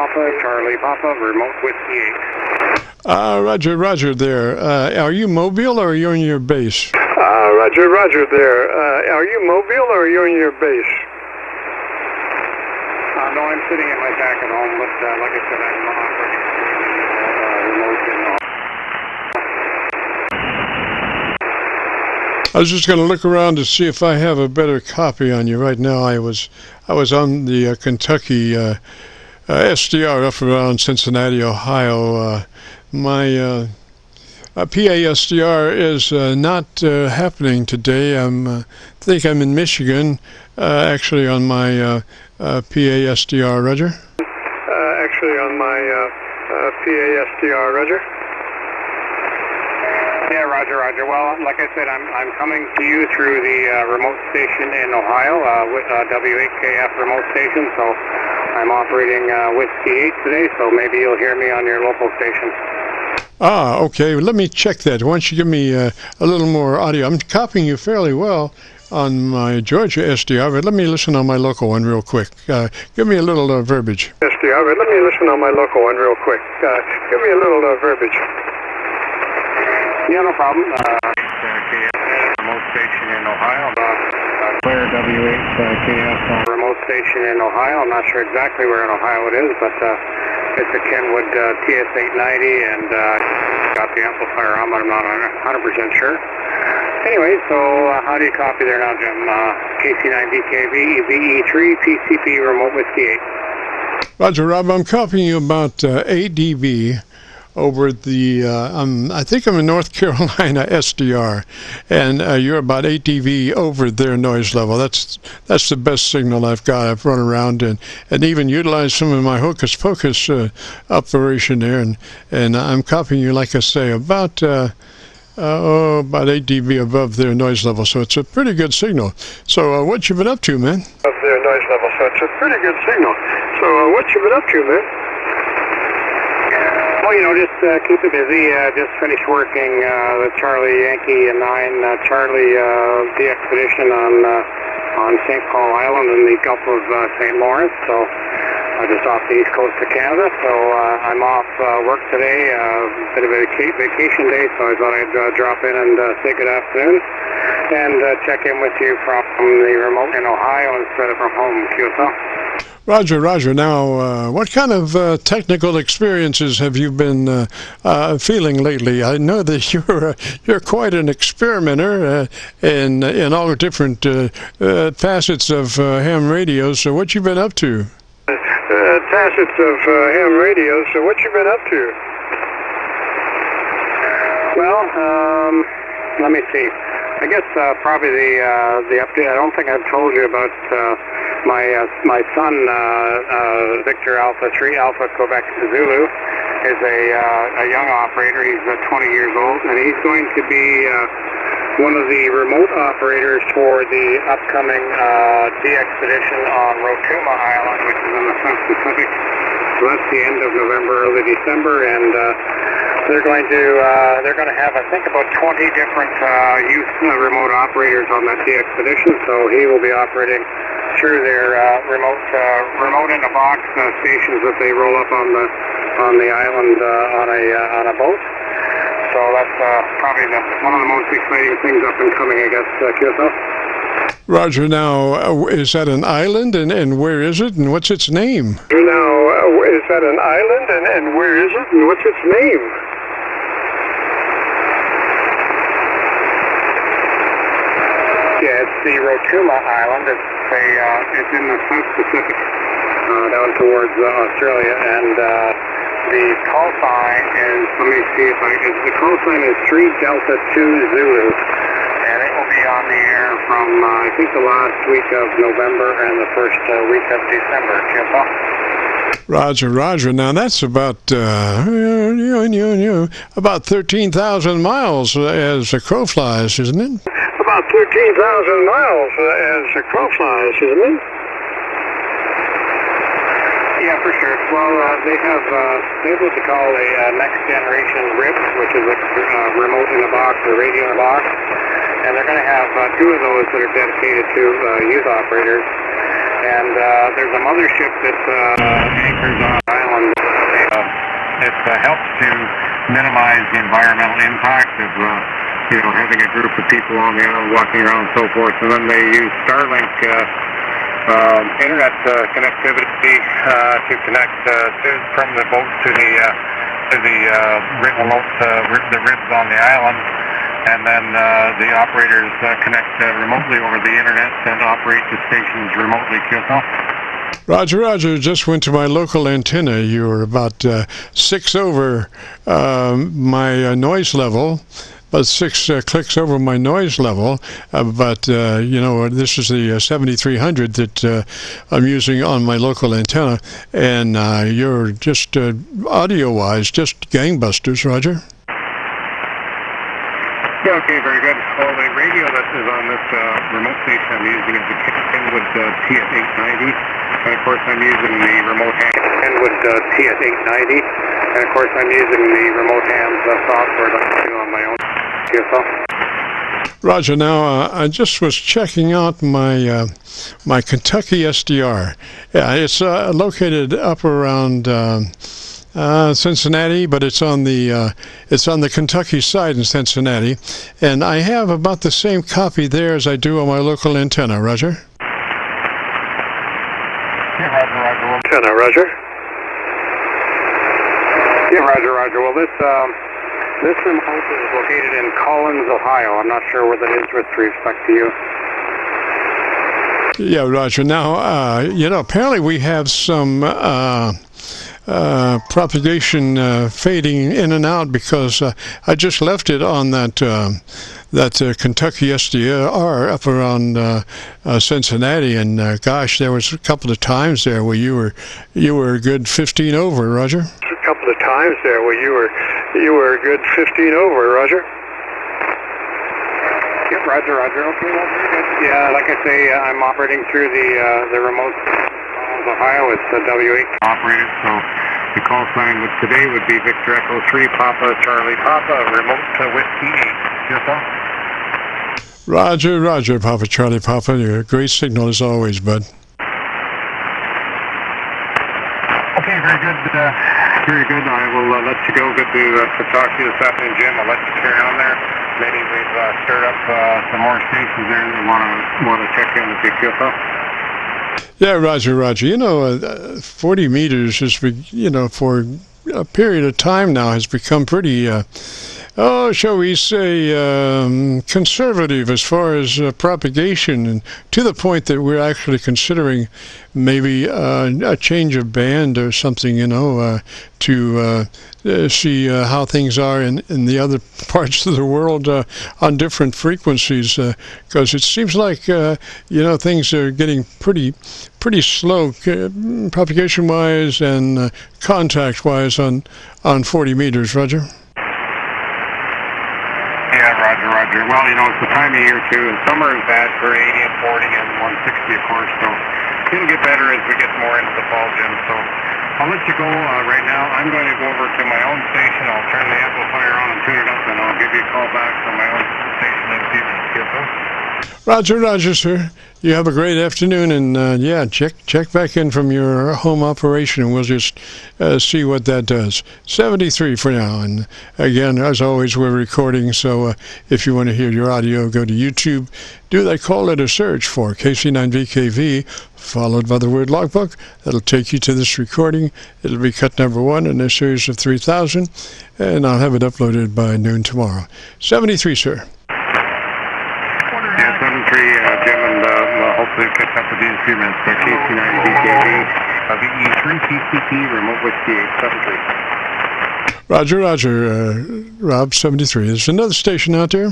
Papa, Charlie Papa, remote whiskey 8. Roger, roger there. Are you mobile or are you on your base? Roger, roger there. Are you mobile or are you on your base? No, I'm sitting at my shack at home, but like I said, I'm operating remote in I was just going to look around to see if I have a better copy on you. Right now, I was on the Kentucky SDR up around Cincinnati, Ohio. My PA SDR is not happening today. I think I'm in Michigan, actually on my PA SDR. Roger. Actually on my PA SDR. Roger. Yeah, roger, roger. Well, like I said, I'm coming to you through the remote station in Ohio, with W8KF remote station, so I'm operating Whiskey 8 today, so maybe you'll hear me on your local station. Okay. Let me check that. Why don't you give me a little more audio? I'm copying you fairly well on my Georgia SDR, but let me listen on my local one real quick. Give me a little verbiage. SDR, but let me listen on my local one real quick. Give me a little verbiage. Yeah, no problem. Remote station in Ohio. Clear W8KF. Remote station in Ohio. I'm not sure exactly where in Ohio it is, but it's a Kenwood TS890, and got the amplifier on, but I'm not 100% sure. Anyway, so how do you copy there now, Jim? KC9VKV, VE3PCP, remote whiskey 8. Roger, Rob. I'm copying you about 8 dB. Over the, I think I'm in North Carolina SDR, and you're about 8 dB over their noise level. That's the best signal I've got. I've run around and even utilized some of my hocus pocus operation there, and I'm copying you, like I say, about 8 dB above their noise level. So it's a pretty good signal. So what you been up to, man? Of their noise level. So it's a pretty good signal. So what you been up to, man? Well, you know, just keep it busy. Just finished working the Charlie Yankee 9 Charlie the expedition on St. Paul Island in the Gulf of St. Lawrence. So just off the east coast of Canada. So I'm off work today. A bit of a vacation day, so I thought I'd drop in and say good afternoon and check in with you from the remote in Ohio instead of from home, Qso. Roger, roger. Now, what kind of technical experiences have you been feeling lately? I know that you're quite an experimenter in all the different facets of ham radios. So, what you been up to? Facets of ham radios. So, what you been up to? Well, let me see. I guess probably the update. I don't think I've told you about my son Victor Alpha 3 Alpha Quebec Zulu is a young operator. He's 20 years old, and he's going to be one of the remote operators for the upcoming de-expedition on Rotuma Island, which is in the South Pacific. So that's the end of November, early December, and they're going to have, I think, about 20 different youth remote operators on that de-expedition. So he will be operating through their remote in a box stations that they roll up on the island on a boat. So that's probably one of the most exciting things up and coming, I guess, Qso. Roger. Now, is that an island, and where is it, and what's its name? Now, is that an island, and where is it, and what's its name? Yeah, it's the Rotuma Island. It's in the South Pacific, down towards Australia, and the call sign is, let me see if the call sign is 3 Delta 2 Zulu, and it will be on the air from, I think, the last week of November and the first week of December. Qso. Roger, roger. Now that's about 13,000 miles as a crow flies, isn't it? About 13,000 miles as a crow flies, isn't it? Yeah, for sure. Well, they have what they call a next generation RIB, which is a remote in a box or radio in a box, and they're going to have 2 of those that are dedicated to youth operators. And there's a mothership that anchors on the island it helps to minimize the environmental impact of having a group of people on the island walking around and so forth. And then they use Starlink internet connectivity to connect from the boat to the ribs on the island, and then the operators connect remotely over the internet and operate the stations remotely. QSO. Roger. Just went to my local antenna. You were about 6 over my noise level. About 6 clicks over my noise level, but this is the 7300 that I'm using on my local antenna, and you're just audio-wise, just gangbusters, Roger. Yeah, okay, very good. Well, the radio that is on this remote station I'm using is the Kenwood TS890, and of course I'm using the remote hand Kenwood TS890, and of course I'm using the remote hands software that I do on my own. Roger. Now, I just was checking out my my Kentucky SDR. Yeah, it's located up around Cincinnati, but it's on the Kentucky side in Cincinnati, and I have about the same copy there as I do on my local antenna. Roger. Yeah, Roger. Antenna, Roger. Yeah, Roger. Well, this remote is located in Collins, Ohio. I'm not sure where that is with respect to you. Yeah, Roger. Now, apparently we have some propagation fading in and out because I just left it on that Kentucky SDR up around Cincinnati, and gosh, there was a couple of times there where you were a good 15 over, Roger. A couple of times there where you were a good 15 over, Roger. Yep, Roger. Okay, well, very good. Yeah, like I say, I'm operating through the remote Collins, Ohio. It's W8 operated, so the call sign today would be Victor Echo 3 Papa Charlie Papa, remote Whiskey 8. Yes, sir? Roger, Papa Charlie Papa. You're a great signal as always, bud. Okay, very good. Very good. I will let you go. Good to talk to you this afternoon, Jim. I'll let you carry on there. Maybe we've stirred up some more stations there that want to check in with you, QSO. Yeah, Roger. 40 meters is, for a period of time now has become pretty, shall we say, conservative as far as propagation, and to the point that we're actually considering maybe a change of band or something, to see how things are in the other parts of the world on different frequencies, because it seems like things are getting pretty slow propagation-wise and contact-wise on 40 meters. Roger. Yeah, Roger. Well, it's the time of year too, and summer is bad for 80 and 40 and 160, of course. So it'll get better as we get more into the fall, Jim. So I'll let you go right now. I'm going to go over to my own station. I'll turn the amplifier on and tune it up, and I'll give you a call back from my own station this evening. Roger, sir. You have a great afternoon, and check back in from your home operation, and we'll just see what that does. 73 for now, and again, as always, we're recording, so if you want to hear your audio, go to YouTube, do that call letter search for KC9VKV, followed by the word logbook. That'll take you to this recording. It'll be cut number 1 in a series of 3,000, and I'll have it uploaded by noon tomorrow. 73, sir. Yeah, 73, Jim, and we'll hopefully catch up with you in a few minutes. KC9VKV, ROB-VE3PCP, remote whiskey 873. Roger, Rob 73. There's another station out there.